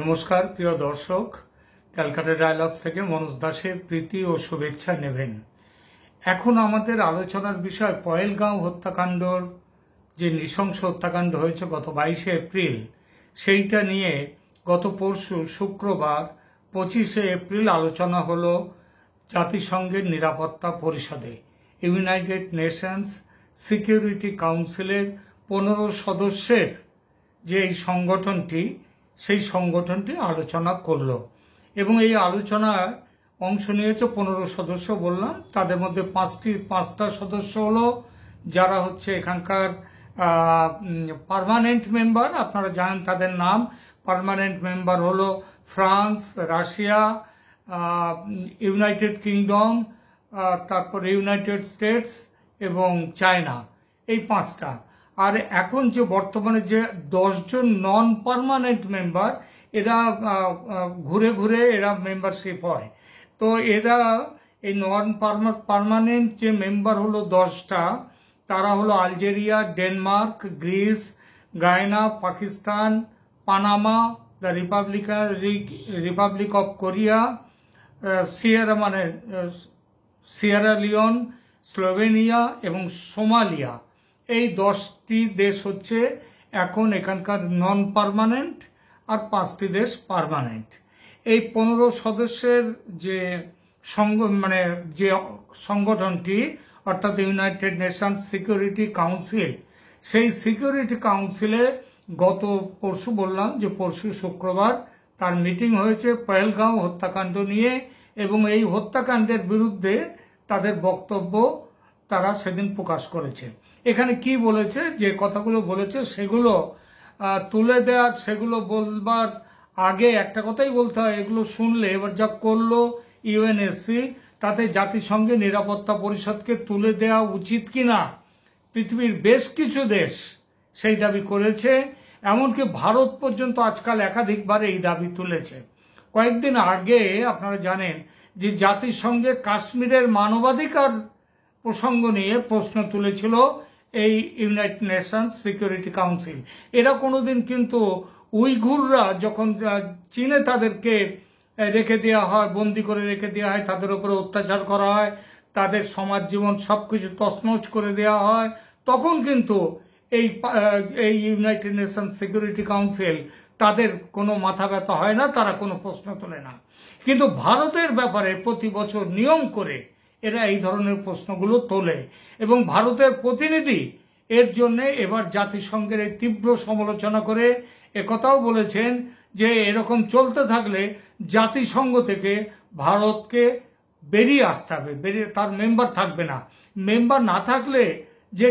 নমস্কার প্রিয় দর্শক, ক্যালকাটা ডায়ালগস থেকে মনোজ দাসের প্রীতি ও শুভেচ্ছা নেবেন। এখন আমাদের আলোচনার বিষয় পহেলগাঁও হত্যাকাণ্ডর যে নৃশংস হত্যাকাণ্ড হয়েছে গত 22শে এপ্রিল, সেইটা নিয়ে গত পরশু শুক্রবার 25শে এপ্রিল আলোচনা হলো জাতিসংঘের নিরাপত্তা পরিষদে। ইউনাইটেড নেশনস সিকিউরিটি কাউন্সিলের 15 সদস্যের যে এই সংগঠনটি, সেই সংগঠনটি আলোচনা করলো এবং এই আলোচনায় অংশ নিয়েছে 15 সদস্য বললাম। তাদের মধ্যে পাঁচটা সদস্য হলো যারা হচ্ছে এখানকার পার্মানেন্ট মেম্বার। আপনারা জানেন তাদের নাম। পার্মানেন্ট মেম্বার হলো ফ্রান্স, রাশিয়া, ইউনাইটেড কিংডম, তারপর ইউনাইটেড স্টেটস এবং চায়না, এই 5টা। আর এখন যে বর্তমানে যে 10 জন নন পার্মানেন্ট মেম্বার, এরা ঘুরে ঘুরে এরা মেম্বারশিপ হয়। তো এরা এই নন পার্মানেন্ট যে মেম্বার হলো 10টা, তারা হলো Algeria, Denmark, Greece, Guyana, Pakistan, Panama, the republic of Korea, Sierra Leone, Slovenia এবং সোমালিয়া। এই 10টি দেশ হচ্ছে এখন এখানকার নন পার্মানেন্ট, আর 5টি দেশ পার্মানেন্ট। এই 15 সদস্যের যে যে সংগঠনটি, অর্থাৎ ইউনাইটেড নেশনস সিকিউরিটি কাউন্সিল, সেই সিকিউরিটি কাউন্সিলে গত পরশু বললাম যে পরশু শুক্রবার তার মিটিং হয়েছে পহেলগাঁও হত্যাকাণ্ড নিয়ে, এবং এই হত্যাকাণ্ডের বিরুদ্ধে তাদের বক্তব্য তারা সেদিন প্রকাশ করেছে। এখানে কি বলেছে, যে কথাগুলো বলেছে সেগুলো তুলে দেওয়ার, সেগুলো বলবার আগে একটা কথাই বলতে হয়, এগুলো শুনলে এবার যা করলো ইউএনএসসি, তাতে জাতিসংঘের নিরাপত্তা পরিষদকে তুলে দেওয়া উচিত কিনা পৃথিবীর বেশ কিছু দেশ সেই দাবি করেছে। এমনকি ভারত পর্যন্ত আজকাল একাধিকবার এই দাবি তুলেছে। কয়েকদিন আগে আপনারা জানেন যে জাতিসংঘে কাশ্মীরের মানবাধিকার প্রসঙ্গ নিয়ে প্রশ্ন তুলেছিল এই ইউনাইটেড নেশনস সিকিউরিটি কাউন্সিল। এরা কোনোদিন কিন্তু উইঘুররা যখন চীনে তাদেরকে রেখে দেওয়া হয়, বন্দি করে রেখে দেওয়া হয়, তাদের উপরে অত্যাচার করা হয়, তাদের সমাজ জীবন সবকিছু তছনছ করে দেওয়া হয়, তখন কিন্তু এই ইউনাইটেড নেশনস সিকিউরিটি কাউন্সিল তাদের কোনো মাথা ব্যথা হয় না, তারা কোনো প্রশ্ন তোলে না। কিন্তু ভারতের ব্যাপারে প্রতি বছর নিয়ম করে এরা এই ধরনের প্রশ্নগুলো তোলে, এবং ভারতের প্রতিনিধি এর জন্য এবার জাতিসংঘের এই তীব্র সমালোচনা করে একথাও বলেছেন যে এরকম চলতে থাকলে জাতিসংঘ থেকে ভারতকে বেরিয়ে আসতে হবে, তার মেম্বার থাকবে না। মেম্বার না থাকলে যে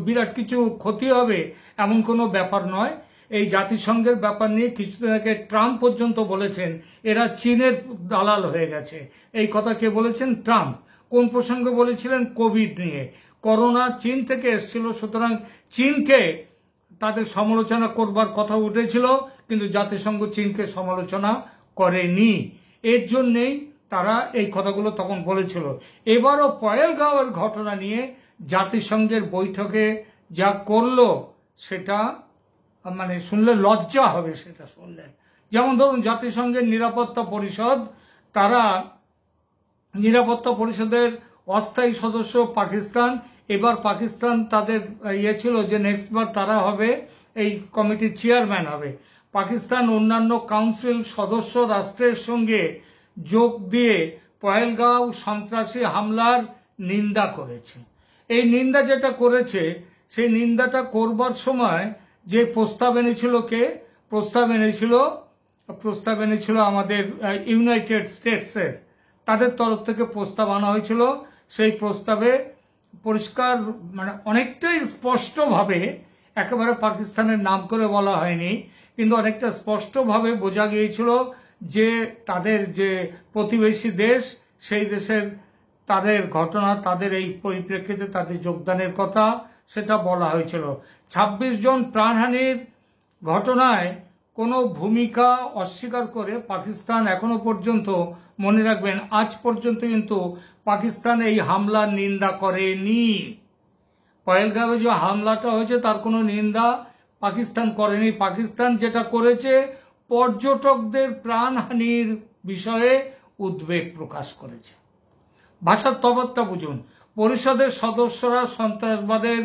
বিরাট কিছু ক্ষতি হবে এমন কোনো ব্যাপার নয়। এই জাতিসংঘের ব্যাপার নিয়ে কিছুদিন আগে ট্রাম্প পর্যন্ত বলেছেন এরা চীনের দালাল হয়ে গেছে। এই কথা কে বলেছেন? ট্রাম্প। কোন প্রসঙ্গে বলেছিলেন? কোভিড নিয়ে। করোনা চীন থেকে এসেছিল, সুতরাং চীনকে তাদের সমালোচনা করবার কথা উঠেছিল, কিন্তু জাতিসংঘ চীনকে সমালোচনা করেনি। এর জন্যেই তারা এই কথাগুলো তখন বলেছিল। এবারও পহেলগাঁওয়ের ঘটনা নিয়ে জাতিসংঘের বৈঠকে যা করলো সেটা শুনলে লজ্জা হবে। সেটা শুনলে, যেমন ধরুন জাতিসংঘের নিরাপত্তা পরিষদ, তারা নিরাপত্তা পরিষদের অস্থায়ী সদস্য পাকিস্তান। এবার পাকিস্তান তাদের ছিল যে নেক্সট বার তারা হবে এই কমিটির চেয়ারম্যান হবে। পাকিস্তান অন্যান্য কাউন্সিল সদস্য রাষ্ট্রের সঙ্গে যোগ দিয়ে পহেলগাঁও সন্ত্রাসী হামলার নিন্দা করেছে। এই নিন্দা যেটা করেছে, সেই নিন্দাটা করবার সময় যে প্রস্তাব এনেছিল, প্রস্তাব এনেছিল আমাদের ইউনাইটেড স্টেটসের, তাদের তরফ থেকে প্রস্তাব আনা হয়েছিল। সেই প্রস্তাবে পরিষ্কার অনেকটাই স্পষ্টভাবে, একেবারে পাকিস্তানের নাম করে বলা হয়নি, কিন্তু অনেকটা স্পষ্টভাবে বোঝা গিয়েছিল যে তাদের যে প্রতিবেশী দেশ, সেই দেশের তাদের ঘটনা, তাদের এই পরিপ্রেক্ষিতে তাদের যোগদানের কথা সেটা বলা হয়েছিল। 26 জন প্রাণহানির ঘটনায় কোনো ভূমিকা অস্বীকার করে পাকিস্তান এখনো পর্যন্ত, মনে রাখবেন, আজ পর্যন্ত কিন্তু পাকিস্তান এই হামলার নিন্দা করেনি। পহেলগাঁওয়ে যে হামলাটা হয়েছে তার কোনো নিন্দা পাকিস্তান করেনি। পাকিস্তান যেটা করেছে পর্যটকদের প্রাণহানির বিষয়ে উদ্বেগ প্রকাশ করেছে। ভাষার তফাৎটা বুঝুন। পরিষদের সদস্যরা সন্ত্রাসবাদের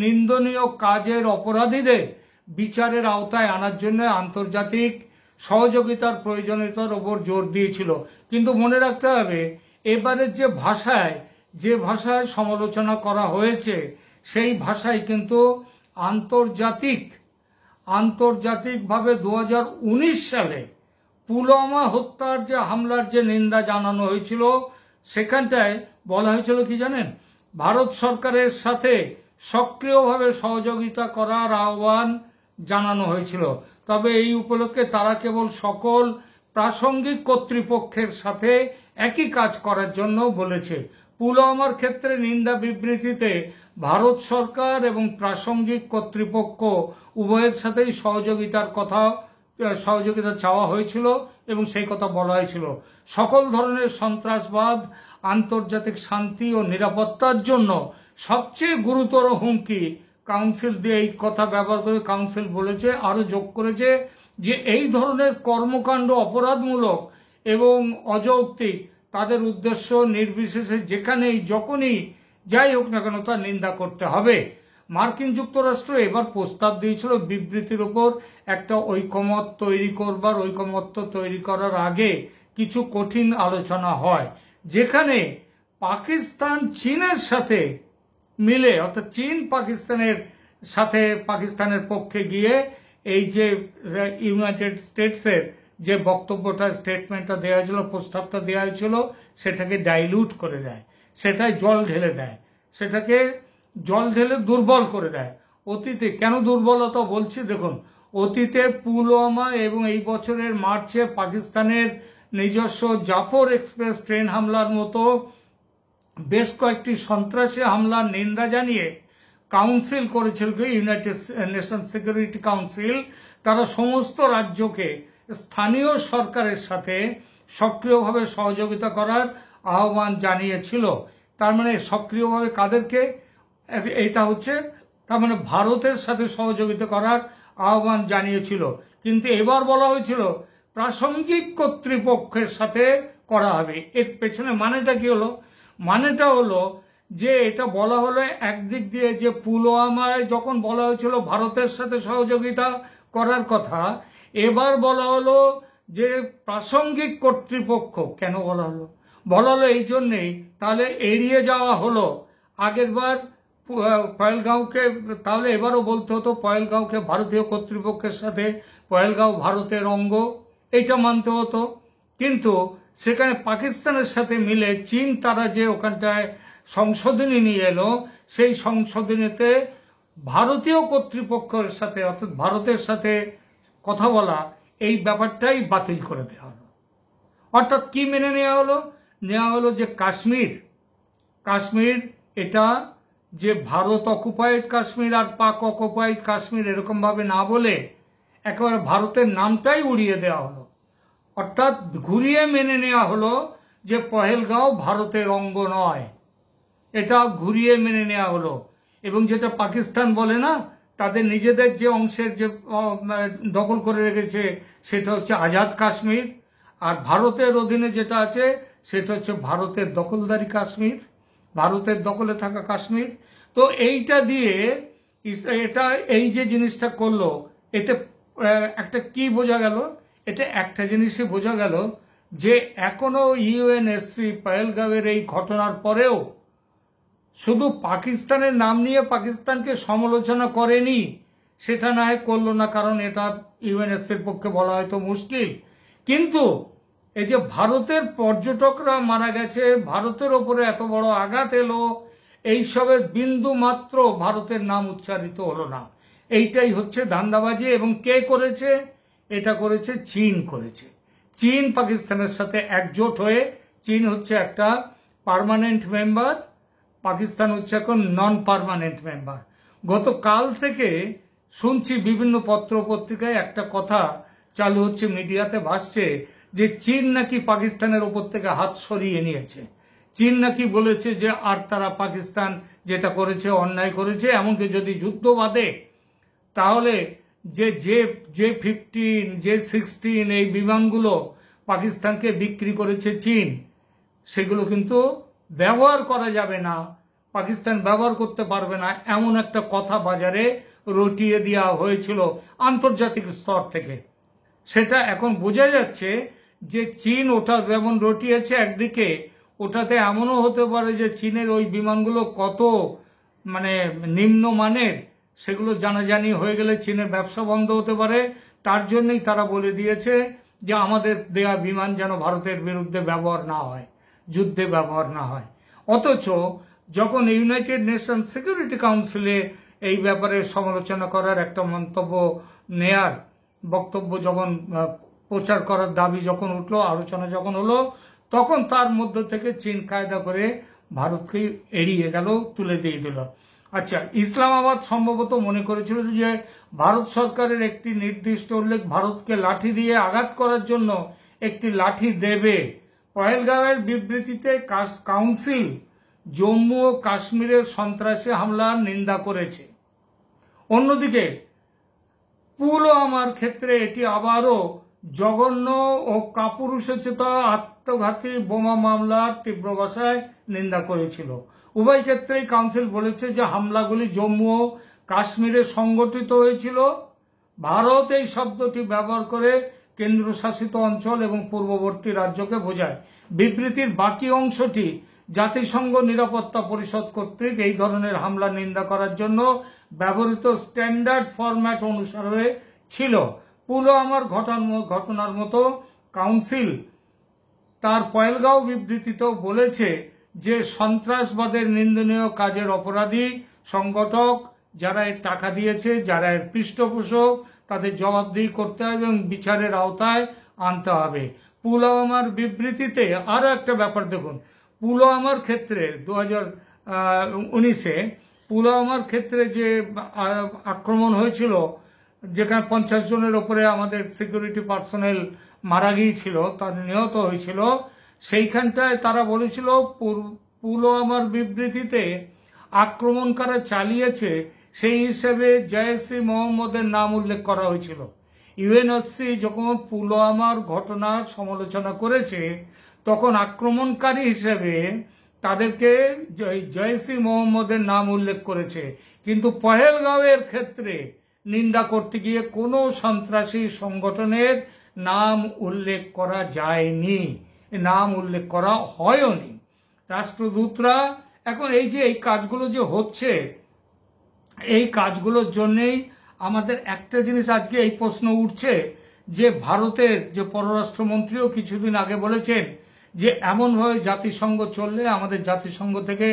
নিন্দনীয় কাজের অপরাধীদের বিচারের আওতায় আনার জন্য আন্তর্জাতিক সহযোগিতার প্রয়োজনীয়তার ওপর জোর দিয়েছিল। কিন্তু মনে রাখতে হবে, এবারের যে ভাষায় সমালোচনা করা হয়েছে সেই ভাষায় কিন্তু আন্তর্জাতিকভাবে 2019 সালে পুলওয়ামা হত্যার যে হামলার যে নিন্দা জানানো হয়েছিল, সেখানটায় বলা হয়েছিল কি জানেন, ভারত সরকারের সাথে সক্রিয়ভাবে সহযোগিতা করার আহ্বান জানানো হয়েছিল। তবে এই উপলক্ষে তারা কেবল সকল প্রাসঙ্গিক কর্তৃপক্ষের সাথে একই কাজ করার জন্য বলেছে। পুলওয়ামার ক্ষেত্রে নিন্দা বিবৃতিতে ভারত সরকার এবং প্রাসঙ্গিক কর্তৃপক্ষ উভয়ের সাথেই সহযোগিতা চাওয়া হয়েছিল এবং সেই কথা বলা হয়েছিল। সকল ধরনের সন্ত্রাসবাদ আন্তর্জাতিক শান্তি ও নিরাপত্তার জন্য সবচেয়ে গুরুতর হুমকি। কাউন্সিল দিয়ে এই কথা ব্যবহার করে কাউন্সিল বলেছে, আরো যোগ করেছে যে এই ধরনের কর্মকাণ্ড অপরাধমূলক এবং অযৌক্তিক, তাদের উদ্দেশ্য নির্বিশেষে যেখানেই যখনই যাই হোক না কেন তার নিন্দা করতে হবে। মার্কিন যুক্তরাষ্ট্র এবার প্রস্তাব দিয়েছিল বিবৃতির উপর একটা ঐকমত্য তৈরি করার আগে কিছু কঠিন আলোচনা হয়, যেখানে পাকিস্তান চীনের সাথে মিলে, অর্থাৎ চীন পাকিস্তানের পক্ষে গিয়ে এই যে ইউনাইটেড স্টেটসের যে স্টেটমেন্টটা দেওয়া হয়েছিল, প্রস্তাবটা দেওয়া হয়েছিল, সেটাকে ডাইলিউট করে দেয়, সেটাকে জল ঢেলে দুর্বল করে দেয়। অতীতে কেন দুর্বলতা বলছি দেখুন, অতীতে পুলওয়ামা এবং এই বছরের মার্চে পাকিস্তানের নিজস্ব জাফর এক্সপ্রেস ট্রেন হামলার মতো বেশ কয়েকটি সন্ত্রাসী হামলার নিন্দা জানিয়ে কাউন্সিল করেছিল, ইউনাইটেড নেশন সিকিউরিটি কাউন্সিল। তারা সমস্ত রাজ্যকে স্থানীয় সরকারের সাথে সক্রিয়ভাবে সহযোগিতা করার আহ্বান জানিয়েছিল। তার মানে সক্রিয়ভাবে কাদেরকে? এটা হচ্ছে তার মানে ভারতের সাথে সহযোগিতা করার আহ্বান জানিয়েছিল। কিন্তু এবার বলা হয়েছিল প্রাসঙ্গিক কর্তৃপক্ষের সাথে করা হবে। এর পেছনে মানেটা কি হলো? মানেটা হলো যে এটা বলা হলো একদিক দিয়ে যে পুলওয়ামায় যখন বলা হয়েছিল ভারতের সাথে সহযোগিতা করার কথা, এবার বলা হলো যে প্রাসঙ্গিক কর্তৃপক্ষ। কেন বলা হলো? বলা হলো এই জন্যেই, তাহলে এড়িয়ে যাওয়া হলো আগেরবার পহেলগাঁওকে, তাহলে এবারও বলতে হতো পহেলগাঁওকে ভারতীয় কর্তৃপক্ষের সাথে, পহেলগাঁও ভারতের অঙ্গ, এইটা মানতে হতো। কিন্তু সেখানে পাকিস্তানের সাথে মিলে চীন তারা যে ওখানটায় সংশোধনী নিয়ে এলো, সেই সংশোধনীতে ভারতীয় কর্তৃপক্ষের সাথে অর্থাৎ ভারতের সাথে কথা বলা, এই ব্যাপারটাই বাতিল করে দেওয়া হলো। অর্থাৎ কি মেনে নেওয়া হলো যে কাশ্মীর এটা যে ভারত অকুপাইড কাশ্মীর আর পাক অকুপাইড কাশ্মীর এরকম ভাবে না বলে একেবারে ভারতের নামটাই উড়িয়ে দেওয়া হলো। অর্থাৎ ঘুরিয়ে মেনে নেওয়া হলো যে পহেলগাঁও ভারতের অঙ্গ নয়, এটা ঘুরিয়ে মেনে নেওয়া হলো। এবং যেটা পাকিস্তান বলে না, তাদের নিজেদের যে অংশের যে দখল করে রেখেছে সেটা হচ্ছে আজাদ কাশ্মীর, আর ভারতের অধীনে যেটা আছে সেটা হচ্ছে ভারতের দখলদারি কাশ্মীর, ভারতের দখলে থাকা কাশ্মীর। তো এইটা দিয়ে এই যে জিনিসটা করলো, এতে একটা কি বোঝা গেল? এটা একটা জিনিসই বোঝা গেল যে এখনো ইউএনএসসি পহেলগাঁওয়ের এই ঘটনার পরেও শুধু পাকিস্তানের নাম নিয়ে পাকিস্তানকে সমালোচনা করেনি, সেটা না হয় করলো না, কারণ এটা ইউএনএসসির পক্ষে বলা হয়তো মুশকিল। কিন্তু এই যে ভারতের পর্যটকরা মারা গেছে, ভারতের ওপরে এত বড় আঘাত এলো, এইসবের বিন্দু মাত্র ভারতের নাম উচ্চারিত হলো না। এইটাই হচ্ছে ধান্দাবাজি। এবং কে করেছে? এটা করেছে চীন করেছে। চীন পাকিস্তানের সাথে একজোট হয়ে, চীন হচ্ছে একটা পার্মানেন্ট মেম্বার, পাকিস্তান হচ্ছে এখন নন পার্মানেন্ট মেম্বার। গতকাল থেকে শুনছি বিভিন্ন পত্র পত্রিকায় একটা কথা চালু হচ্ছে, মিডিয়াতে ভাসছে যে চীন নাকি পাকিস্তানের ওপর থেকে হাত সরিয়ে নিয়েছে। চীন নাকি বলেছে যে আর তারা পাকিস্তান যেটা করেছে অন্যায় করেছে, এমনকি যদি যুদ্ধ বাঁধে তাহলে J-15, J-16 এই বিমানগুলো পাকিস্তানকে বিক্রি করেছে চীন, সেগুলো কিন্তু ব্যবহার করা যাবে না, পাকিস্তান ব্যবহার করতে পারবে না, এমন একটা কথা বাজারে রটিয়ে দেওয়া হয়েছিল আন্তর্জাতিক স্তর থেকে। সেটা এখন বোঝা যাচ্ছে যে চীন ওটা যেমন রটিয়েছে, একদিকে ওটাতে এমনও হতে পারে যে চীনের ওই বিমানগুলো কত নিম্নমানের, সেগুলো জানাজানি হয়ে গেলে চীনের ব্যবসা বন্ধ হতে পারে। তার জন্যই তারা বলে দিয়েছে যে আমাদের দেয়া বিমান যেন ভারতের বিরুদ্ধে ব্যবহার না হয়, যুদ্ধে ব্যবহার না হয়। অথচ যখন ইউনাইটেড নেশন সিকিউরিটি কাউন্সিলে এই ব্যাপারে সমালোচনা করার একটা মন্তব্য নেয়ার বক্তব্য যখন প্রচার করার দাবি যখন উঠলো, আলোচনা যখন হলো, তখন তার মধ্য থেকে চীন কায়দা করে ভারতকে এড়িয়ে গেল, তুলে দিয়ে দিল। আচ্ছা, ইসলামাবাদ সম্ভবত মনে করেছিল যে ভারত সরকারের একটি নির্দিষ্ট উল্লেখ ভারতকে লাঠি দিয়ে আঘাত করার জন্য একটি লাঠি দেবে। পহেলগাঁওয়ের বিবৃতিতে কাউন্সিল জম্মু ও কাশ্মীরের সন্ত্রাসী হামলার নিন্দা করেছে। অন্যদিকে পুলওয়ামার ক্ষেত্রে এটি আবারও জঘন্য ও কাপুরুষোচিত আত্মঘাতী বোমা মামলার তীব্র ভাষায় নিন্দা করেছিল। উভয় ক্ষেত্রেই কাউন্সিল বলেছে যে হামলাগুলি জম্মু ও কাশ্মীরে সংগঠিত হয়েছিল। ভারত এই শব্দটি ব্যবহার করে কেন্দ্রশাসিত অঞ্চল এবং পূর্ববর্তী রাজ্যকে বোঝায়। বিবৃতির বাকি অংশটি জাতিসংঘ নিরাপত্তা পরিষদ কর্তৃক এই ধরনের হামলা নিন্দা করার জন্য ব্যবহৃত স্ট্যান্ডার্ড ফরম্যাট অনুসারে ছিল। পুলওয়ামার ঘটনার মতো কাউন্সিল তার পহেলগাঁও বিবৃতিতেও বলেছে যে সন্ত্রাসবাদের নিন্দনীয় কাজের অপরাধী সংগঠক যারা এর টাকা দিয়েছে, যারা এর পৃষ্ঠপোষক, তাদের জবাবদিহি করতে হবে এবং বিচারের আওতায় আনতে হবে। পুলওয়ামার বিবৃতিতে আরো একটা ব্যাপার দেখুন, পুলওয়ামার ক্ষেত্রে 2019-এ পুলওয়ামার ক্ষেত্রে যে আক্রমণ হয়েছিল, যেখানে 50 জনের ওপরে আমাদের সিকিউরিটি পার্সোনেল মারা গিয়েছিল, তারা নিহত হয়েছিল, সেইখানটায় তারা বলেছিল পুলওয়ামার বিবৃতিতে আক্রমণ কারা চালিয়েছে সেই হিসেবে জয়েশ-ই মোহাম্মদের নাম উল্লেখ করা হয়েছিল। ইউএনওসি যখন পুলওয়ামার ঘটনার সমালোচনা করেছে, তখন আক্রমণকারী হিসেবে তাদেরকে জয়েশ-ই মোহাম্মদের নাম উল্লেখ করেছে, কিন্তু পহেলগাঁওয়ের ক্ষেত্রে নিন্দা করতে গিয়ে কোনো সন্ত্রাসী সংগঠনের নাম উল্লেখ করা যায়নি, নাম উল্লেখ করা হয়নি। রাষ্ট্রদূতরা এখন এই যে এই কাজগুলো যে হচ্ছে, এই কাজগুলোর জন্যেই আমাদের একটা জিনিস আজকে এই প্রশ্ন উঠছে যে ভারতের যে পররাষ্ট্রমন্ত্রীও কিছুদিন আগে বলেছেন যে এমনভাবে জাতিসংঘ চললে আমাদের জাতিসংঘ থেকে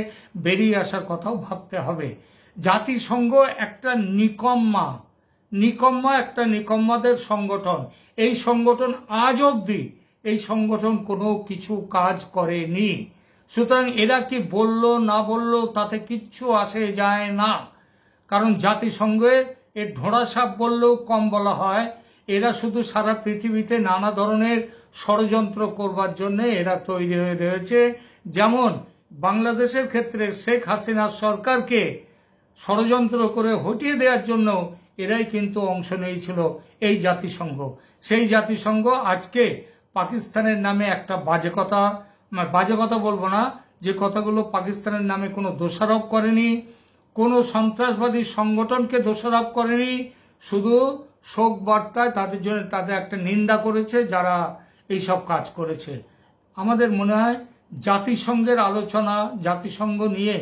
বেরিয়ে আসার কথাও ভাবতে হবে। জাতিসংঘ একটা নিকম্মা একটা নিকম্মাদের সংগঠন। এই সংগঠন আজ অবধি এই সংগঠন কোনো কিছু কাজ করেনি। সুতরাং এরা কি বলল না বলল তাতে কিচ্ছু আসে যায় না, কারণ জাতিসংঘের এর ঢোড়া সাপ বললেও কম বলা হয়। এরা শুধু সারা পৃথিবীতে নানা ধরনের ষড়যন্ত্র করবার জন্য এরা তৈরি হয়ে রয়েছে। যেমন বাংলাদেশের ক্ষেত্রে শেখ হাসিনার সরকারকে ষড়যন্ত্র করে হটিয়ে দেওয়ার জন্য এরাই কিন্তু অংশ নিয়েছিল এই জাতিসংঘ। সেই জাতিসংঘ আজকে পাকিস্তানের নামে একটা বাজে কথা বলবো না, যে কথাগুলো পাকিস্তানের নামে কোনো দোষারোপ করেনি, কোনো সন্ত্রাসবাদী সংগঠনকে দোষারোপ করেনি, শুধু শোক বার্তায় তাদের জন্য তাদের একটা নিন্দা করেছে যারা এইসব কাজ করেছে। আমাদের মনে হয় জাতিসংঘের আলোচনা, জাতিসংঘ নিয়ে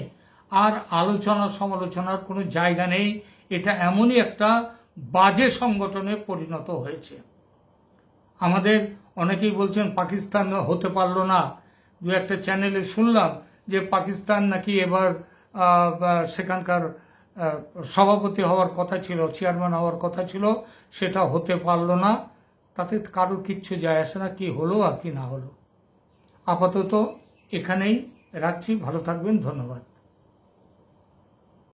আর আলোচনা সমালোচনার কোনো জায়গা নেই। এটা এমনই একটা বাজে সংগঠনে পরিণত হয়েছে। আমাদের অনেকেই বলছেন পাকিস্তান হতে পারলো না। দু একটা চ্যানেলে শুনলাম যে পাকিস্তান নাকি এবার সেখানকার সভাপতি হওয়ার কথা ছিল, চেয়ারম্যান হওয়ার কথা ছিল, সেটা হতে পারলো না। তাতে কারোর কিচ্ছু যায় আসে না, কি হলো আর কি না হলো। আপাতত এখানেই রাখছি। ভালো থাকবেন, ধন্যবাদ।